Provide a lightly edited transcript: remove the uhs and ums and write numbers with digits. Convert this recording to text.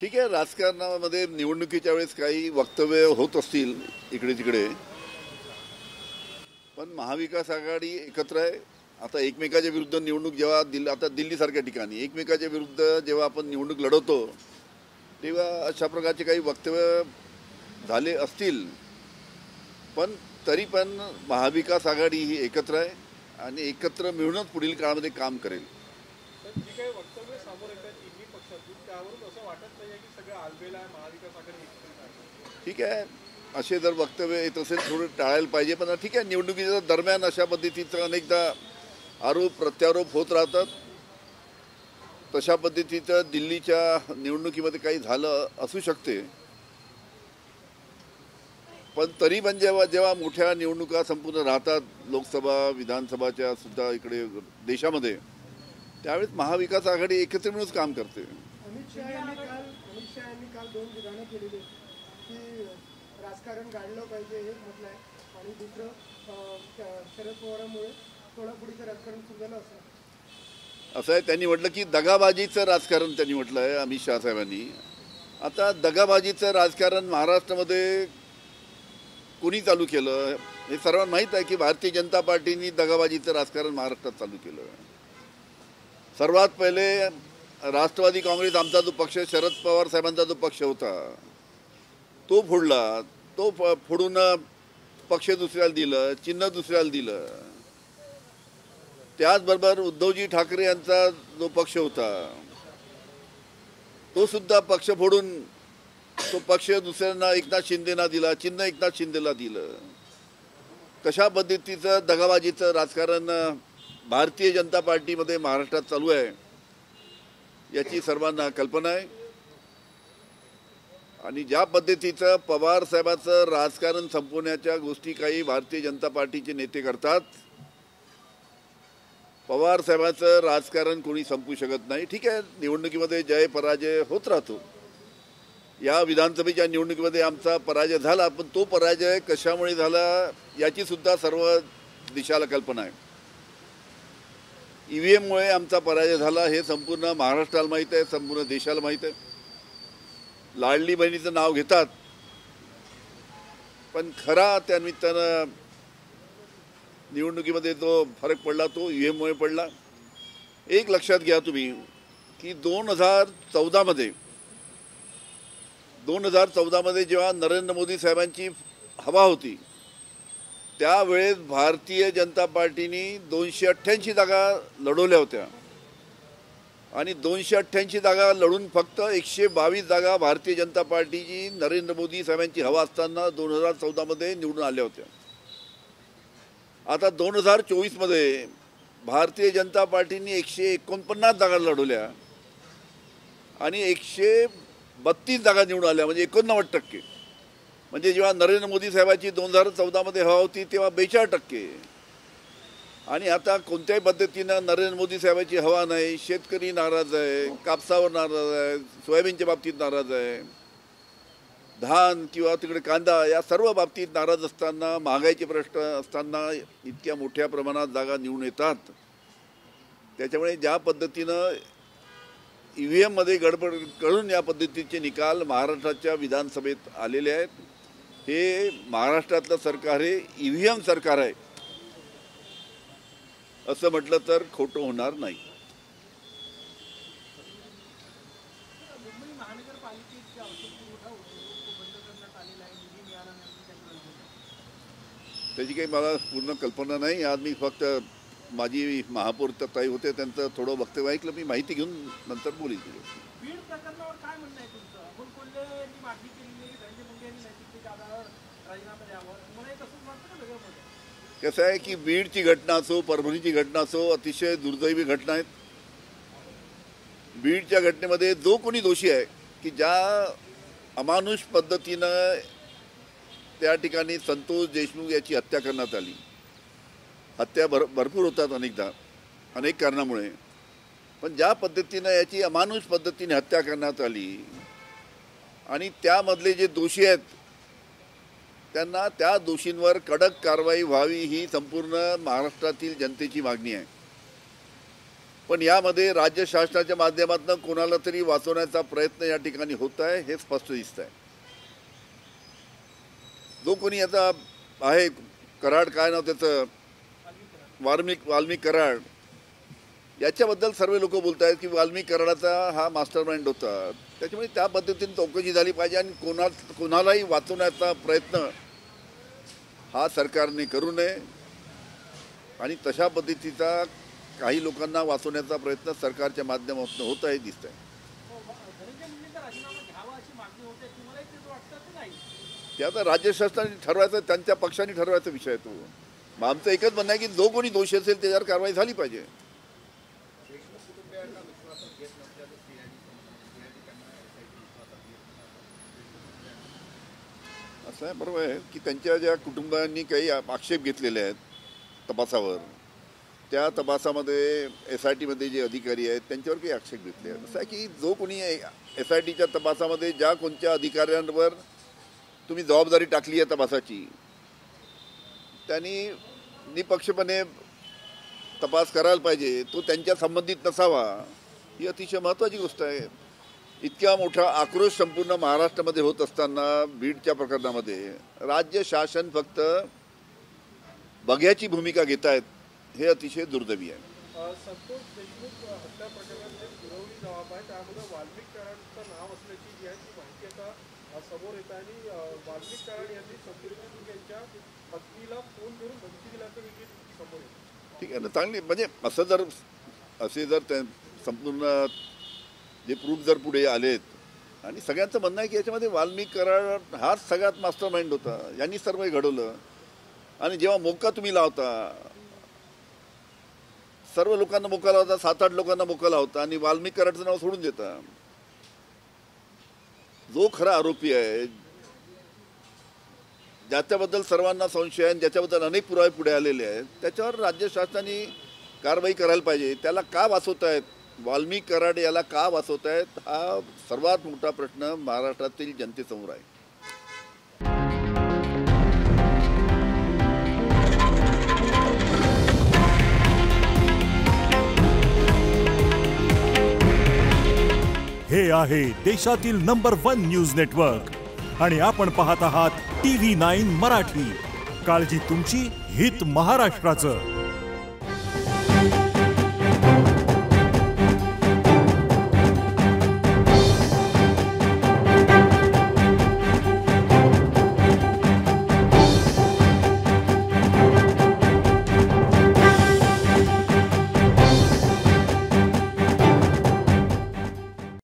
ठीक आहे. राजकारणामध्ये निवडणुकीच्या वेळेस काही वक्तव्य होत असतील इकडे तिकडे, पण महाविकास आघाडी एकत्र आहे. आता एकमेकाच्या विरुद्ध निवडणूक जेव्हा आता दिल्लीसारख्या ठिकाणी एकमेकाच्या विरुद्ध जेव्हा आपण निवडणूक लढवतो तेव्हा अशा प्रकारचे काही वक्तव्य झाले असतील, पण तरी पण महाविकास आघाडी ही एकत्र आहे आणि एकत्र मिळूनच पुढील काळामध्ये काम करेल. तर जी काही वक्तव्य समोर येतात तिन्ही पक्षातून त्यावरून असं वाटत नाही की सगळं आलबेला आहे, महाविकास आघाडी एकत्रित आहे. ठीक आहे, असे जर वक्तव्य येत असेल थोडं टाळायला पाहिजे. पण ठीक आहे, निवडणुकीच्या दरम्यान अशा पद्धतीचं अनेकदा आरोप प्रत्यारोप होत राहतात. तशा पद्धतीचं दिल्लीच्या निवडणुकीमध्ये काही झालं असू शकते, पण तरी पण जेव्हा जेव्हा मोठ्या निवडणुका संपूर्ण राहतात लोकसभा विधानसभाच्या सुद्धा इकडे देशामध्ये, त्यावेळेस महाविकास आघाडी एकत्र मिळूनच काम करते. अमित शहा यांनी काल दोन विधानं केलेली की राजकारण गाडलं पाहिजे हे म्हटलंय, आणि दुसरं शरद पवारांमुळे सोलापुरीचं राजकारण सुरू झालं असं आहे. त्यांनी म्हटलं की दगाबाजीचं राजकारण त्यांनी म्हटलं आहे अमित शहा साहेबांनी. आता दगाबाजीचं राजकारण महाराष्ट्रामध्ये कोणी चालू केलं हे सर्वांना माहीत आहे की भारतीय जनता पार्टीने दगाबाजीचं राजकारण महाराष्ट्रात चालू केलं. सर्वात पहिले राष्ट्रवादी काँग्रेस आमचा जो पक्ष, शरद पवार साहेबांचा जो पक्ष होता तो फोडला. तो फोडून पक्ष दुसऱ्याला दिलं, चिन्ह दुसऱ्याला दिलं. त्याचबरोबर उद्धवजी ठाकरे यांचा जो पक्ष होता तो सुद्धा पक्ष फोडून तो पक्ष दुसऱ्यांना एकनाथ शिंदेना दिला, चिन्ह एकनाथ शिंदेला दिलं. कशा पद्धतीचं दगाबाजीचं राजकारण भारतीय जनता पार्टीमध्ये महाराष्ट्रात चालू आहे याची सर्वांना कल्पना आहे. आणि ज्या पद्धतीचं पवार साहेबांचं राजकारण संपवण्याच्या गोष्टी काही भारतीय जनता पार्टीचे नेते करतात, पवार साहेबांचं राजकारण कोणी संपवू शकत नाही. ठीक आहे, निवडणुकीमध्ये जय पराजय होत राहतो. या विधानसभेच्या निवडणुकीमध्ये आमचा पराजय झाला, पण तो पराजय कशामुळे झाला याची सुद्धा सर्व देशाला कल्पना आहे. ईव्हीएममुळे आमचा पराजय झाला हे संपूर्ण महाराष्ट्राला माहीत आहे, संपूर्ण देशाला माहीत आहे. लाडली बहिणीचं नाव घेतात, पण खरा त्या निमित्तानं निवडणुकीमध्ये जो फरक पडला तो ईव्हीएममुळे पडला. एक लक्षात घ्या तुम्ही की 2014मध्ये जेव्हा नरेंद्र मोदी साहेबांची हवा होती त्यावेळेस भारतीय जनता पार्टीने 288 जागा लढवल्या होत्या आणि 288 जागा लढून फक्त 122 जागा भारतीय जनता पार्टीची नरेंद्र मोदी साहेबांची हवा असताना 2014मध्ये निवडून आल्या होत्या. आता 2024मध्ये भारतीय जनता पार्टीने 149 जागा लढवल्या आणि 132 जागा निवडून आल्या, म्हणजे 89%. म्हणजे जेव्हा नरेंद्र मोदी साहेबांची 2014मध्ये हवा होती तेव्हा 42%. आणि आता कोणत्याही पद्धतीनं नरेंद्र मोदी साहेबांची हवा नाही. शेतकरी नाराज आहे, कापसावर नाराज आहे, सोयाबीनच्या बाबतीत नाराज आहे, धान किंवा तिकडे कांदा या सर्व बाबतीत नाराज असताना, महागाईचे प्रश्न असताना इतक्या मोठ्या प्रमाणात जागा निवडून येतात. त्याच्यामुळे ज्या पद्धतीनं ईव्हीएममध्ये गडबड करून या पद्धतीचे निकाल महाराष्ट्राच्या विधानसभेत आलेले आहेत, हे महाराष्ट्रातलं सरकार हे ईव्हीएम सरकार आहे असं म्हटलं तर खोटं होणार नाही. त्याची काही मला पूर्ण कल्पना नाही. आज मी फक्त माझी महापौर ताई होते त्यांचं थोडं वक्तव्य ऐकलं, मी माहिती घेऊन नंतर बोलीन. बीड प्रकरणावर काय म्हणणं आहे तुमचं? अमोल कोल्हेंनी मागणी केलेली आहे, धनंजय मुंडे यांनी नैतिकतेच्या आधारावर राजीनामा द्यावा, तुम्हाला एक असं वाटतं का वेगळं? कसं आहे की बीडची घटना असो, परभणीची घटना असो, अतिशय दुर्दैवी घटना आहेत. बीडच्या घटनेमध्ये जो कोणी दोषी आहे की ज्या अमानुष पद्धतीनं त्या ठिकाणी संतोष देशमुख याची हत्या करण्यात आली. हत्या भरपूर होतात अनेकदा अनेक कारणामुळे, पण ज्या पद्धतीनं याची अमानुष पद्धतीने हत्या करण्यात आली आणि त्यामधले जे दोषी आहेत त्यांना त्या दोषींवर कडक कारवाई व्हावी ही संपूर्ण महाराष्ट्रातील जनतेची मागणी आहे. पण यामध्ये राज्य शासनाच्या माध्यमातून कोणाला तरी वाचवण्याचा प्रयत्न या ठिकाणी होत आहे हे स्पष्ट दिसत आहे. जो कोणी आता आहे कराड, काय नाव त्याचं, वाल्मिक कराड, याच्याबद्दल सर्व लोक बोलत आहेत की वाल्मिक कराडाचा हा मास्टर माइंड होता. त्याच्यामुळे त्या पद्धतीने चौकशी झाली पाहिजे आणि कोणालाही वाचवण्याचा प्रयत्न हा सरकारने करू नये. आणि तशा पद्धतीचा काही लोकांना वाचवण्याचा प्रयत्न सरकारच्या माध्यमातून होत आहे दिसत आहे. धनंजय मुंडेंचा राजीनामा घ्यावा अशी मागणी होते, तुम्हालाही तेच वाटतं की नाही? ते आता राज्य शासनाने ठरवायचं, त्यांच्या पक्षाने ठरवायचा विषय आहे तो. मग आमचं एकच म्हणणं आहे की जो कोणी दोषी असेल त्याच्यावर कारवाई झाली पाहिजे. असं आहे, बरोबर आहे की त्यांच्या ज्या कुटुंबांनी काही आक्षेप घेतलेले आहेत तपासावर, त्या तपासामध्ये SITमध्ये जे अधिकारी आहेत त्यांच्यावर काही आक्षेप घेतले आहेत. असं आहे की जो कोणी SITच्या तपासामध्ये ज्या कोणत्या अधिकाऱ्यांवर तुम्ही जबाबदारी टाकली आहे तपासाची, त्यांनी निपक्षपणे तपास करायला पाहिजे. तो त्यांच्या संबंधित नसावा ही अतिशय महत्त्वाची गोष्ट आहे. इतका मोठा आक्रोश संपूर्ण महाराष्ट्रामध्ये होत असताना बीडच्या प्रकरणामध्ये राज्य शासन फक्त बघ्याची भूमिका घेत आहेत, हे अतिशय दुर्दैवी आहे. संतोष देशमुख हत्या प्रकरणात जे पुरवणी जबाब आहे त्यामध्ये वाल्मिक कराडांचं नाव असल्याची जी आहे ती माहिती आता समोर येत आहे. आणि वाल्मिक कराड यांनी संतोष देशमुख यांच्या पत्नीला फोन करून धमकी दिल्याचं देखील समोर येतं. ठीक आहे ना, चांगली, म्हणजे असे जर त्या संपूर्ण जे प्रूफ जर पुढे आलेत आणि सगळ्यांचं म्हणणं आहे की याच्यामध्ये वाल्मिक कराड हाच सगळ्यात मास्टर माइंड होता, यांनी सर्व घडवलं. आणि जेव्हा मोका तुम्ही लावता, सर्व लोकांना मोका लावता, 7-8 लोकांना मोका लावता आणि वाल्मिक कराडचं नाव सोडून देता. जो खरा आरोपी आहे, ज्याच्याबद्दल सर्वांना संशय आहे, ज्याच्याबद्दल अनेक पुरावे पुढे आलेले आहेत, त्याच्यावर राज्य शासनाने कारवाई करायला पाहिजे. त्याला का वाचवतायत, वाल्मिक कराड याला का वाचवतायत, हा सर्वात मोठा प्रश्न महाराष्ट्रातील जनतेसमोर आहे. हे आहे देशातील नंबर 1 न्यूज नेटवर्क आणि आपण पाहत आहात TV9 मराठी. काळजी तुमची, हित महाराष्ट्राचं.